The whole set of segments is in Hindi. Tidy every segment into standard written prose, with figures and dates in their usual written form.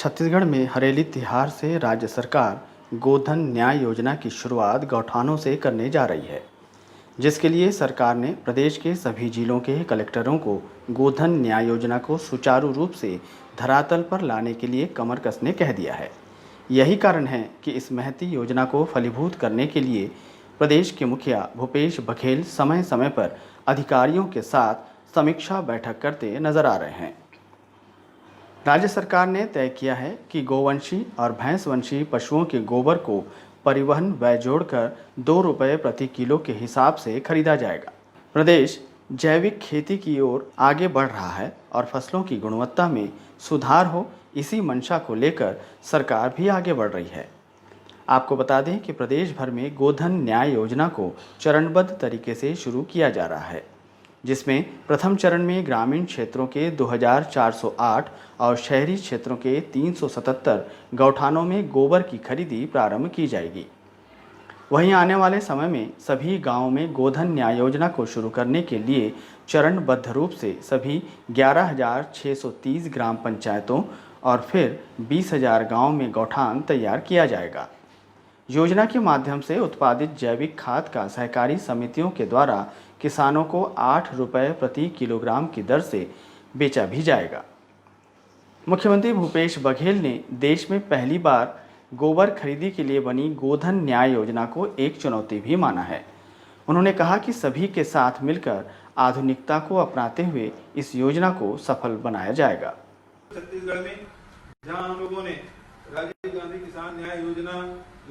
छत्तीसगढ़ में हरेली तिहार से राज्य सरकार गोधन न्याय योजना की शुरुआत गौठानों से करने जा रही है, जिसके लिए सरकार ने प्रदेश के सभी जिलों के कलेक्टरों को गोधन न्याय योजना को सुचारू रूप से धरातल पर लाने के लिए कमर कसने कह दिया है। यही कारण है कि इस महती योजना को फलीभूत करने के लिए प्रदेश के मुखिया भूपेश बघेल समय समय पर अधिकारियों के साथ समीक्षा बैठक करते नजर आ रहे हैं। राज्य सरकार ने तय किया है कि गोवंशी और भैंसवंशी पशुओं के गोबर को परिवहन व्यय जोड़कर 2 रुपये प्रति किलो के हिसाब से खरीदा जाएगा। प्रदेश जैविक खेती की ओर आगे बढ़ रहा है और फसलों की गुणवत्ता में सुधार हो, इसी मंशा को लेकर सरकार भी आगे बढ़ रही है। आपको बता दें कि प्रदेश भर में गोधन न्याय योजना को चरणबद्ध तरीके से शुरू किया जा रहा है, जिसमें प्रथम चरण में ग्रामीण क्षेत्रों के 2408 और शहरी क्षेत्रों के 377 गौठानों में गोबर की खरीदी प्रारंभ की जाएगी। वहीं आने वाले समय में सभी गांवों में गोधन न्याय योजना को शुरू करने के लिए चरणबद्ध रूप से सभी 11,630 ग्राम पंचायतों और फिर 20,000 गाँव में गौठान तैयार किया जाएगा। योजना के माध्यम से उत्पादित जैविक खाद का सहकारी समितियों के द्वारा किसानों को 8 रुपये प्रति किलोग्राम की दर से बेचा भी जाएगा। मुख्यमंत्री भूपेश बघेल ने देश में पहली बार गोबर खरीदी के लिए बनी गोधन न्याय योजना को एक चुनौती भी माना है। उन्होंने कहा कि सभी के साथ मिलकर आधुनिकता को अपनाते हुए इस योजना को सफल बनाया जाएगा। छत्तीसगढ़ में जहां हम लोगों ने राजीव गांधी किसान न्याय योजना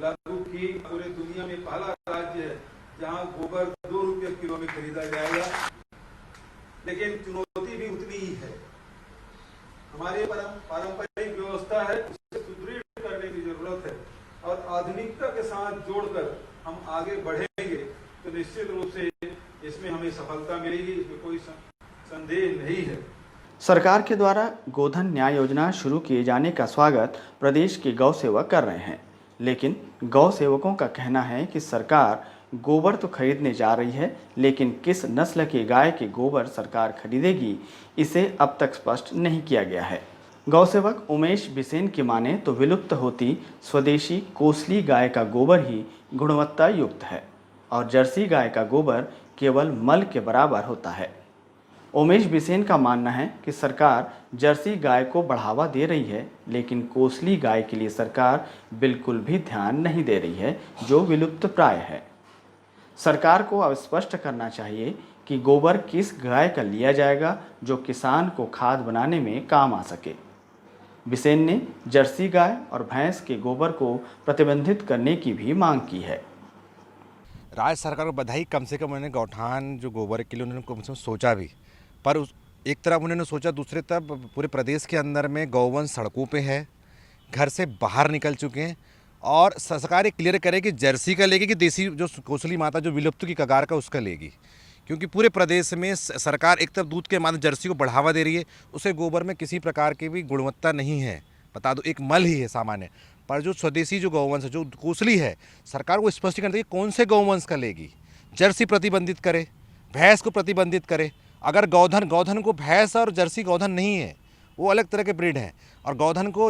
लागू की, पूरे दुनिया में पहला राज्य है जहां गोबर 2 रुपये किलो में खरीदा जाएगा। लेकिन चुनौती भी उतनी ही है। हमारी पारंपरिक व्यवस्था है, उसे सुदृढ़ करने की जरूरत है और आधुनिकता के साथ जोड़कर हम आगे बढ़ेंगे तो निश्चित रूप से इसमें हमें सफलता मिलेगी, इसमें कोई संदेह नहीं है। सरकार के द्वारा गोधन न्याय योजना शुरू किए जाने का स्वागत प्रदेश के गौ सेवक कर रहे हैं, लेकिन गौ सेवकों का कहना है कि सरकार गोबर तो खरीदने जा रही है, लेकिन किस नस्ल के गाय के गोबर सरकार खरीदेगी, इसे अब तक स्पष्ट नहीं किया गया है। गौ सेवक उमेश बिसेन की माने तो विलुप्त होती स्वदेशी कोसली गाय का गोबर ही गुणवत्ता युक्त है और जर्सी गाय का गोबर केवल मल के बराबर होता है। उमेश बिसेन का मानना है कि सरकार जर्सी गाय को बढ़ावा दे रही है, लेकिन कोसली गाय के लिए सरकार बिल्कुल भी ध्यान नहीं दे रही है, जो विलुप्त प्राय है। सरकार को अब स्पष्ट करना चाहिए कि गोबर किस गाय का लिया जाएगा जो किसान को खाद बनाने में काम आ सके। बिसेन ने जर्सी गाय और भैंस के गोबर को प्रतिबंधित करने की भी मांग की है। राज्य सरकार को बधाई, कम से कम उन्होंने गौठान जो गोबर के लिए उन्होंने कम से कम सोचा भी, पर एक तरफ उन्होंने सोचा, दूसरे तरफ पूरे प्रदेश के अंदर में गौवंश सड़कों पे है, घर से बाहर निकल चुके हैं और सरकार ये क्लियर करे कि जर्सी का लेगी कि देसी जो कोसली माता जो विलुप्त की कगार का उसका लेगी, क्योंकि पूरे प्रदेश में सरकार एक तरफ दूध के माध्यम जर्सी को बढ़ावा दे रही है, उसके गोबर में किसी प्रकार की भी गुणवत्ता नहीं है, बता दो एक मल ही है सामान्य, पर जो स्वदेशी जो गौवंश है जो कोसली है, सरकार को स्पष्टीकरण दे कौन से गौवंश का लेगी। जर्सी प्रतिबंधित करे, भैंस को प्रतिबंधित करे। अगर गौधन को भैंस और जर्सी गौधन नहीं है, वो अलग तरह के ब्रीड हैं, और गौधन को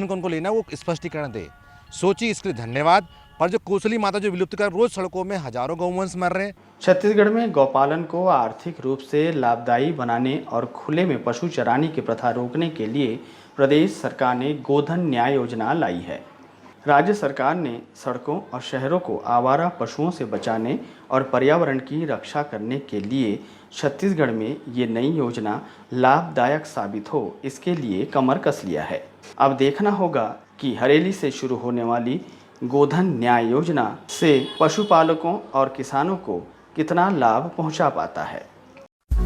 उनको लेना वो स्पष्टीकरण दे। सोची, इसके लिए धन्यवाद। पर जो कोसली माता जो विलुप्त कर, रोज सड़कों में हजारों गौवंश मर रहे हैं। छत्तीसगढ़ में गौपालन को आर्थिक रूप से लाभदायी बनाने और खुले में पशु चराने की प्रथा रोकने के लिए प्रदेश सरकार ने गोधन न्याय योजना लाई है। राज्य सरकार ने सड़कों और शहरों को आवारा पशुओं से बचाने और पर्यावरण की रक्षा करने के लिए छत्तीसगढ़ में ये नई योजना लाभदायक साबित हो, इसके लिए कमर कस लिया है। अब देखना होगा कि हरेली से शुरू होने वाली गोधन न्याय योजना से पशुपालकों और किसानों को कितना लाभ पहुंचा पाता है।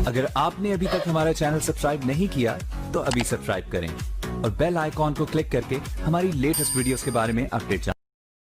अगर आपने अभी तक हमारा चैनल सब्सक्राइब नहीं किया तो अभी सब्सक्राइब करें और बेल आइकॉन को क्लिक करके हमारी लेटेस्ट वीडियोस के बारे में अपडेट जानें।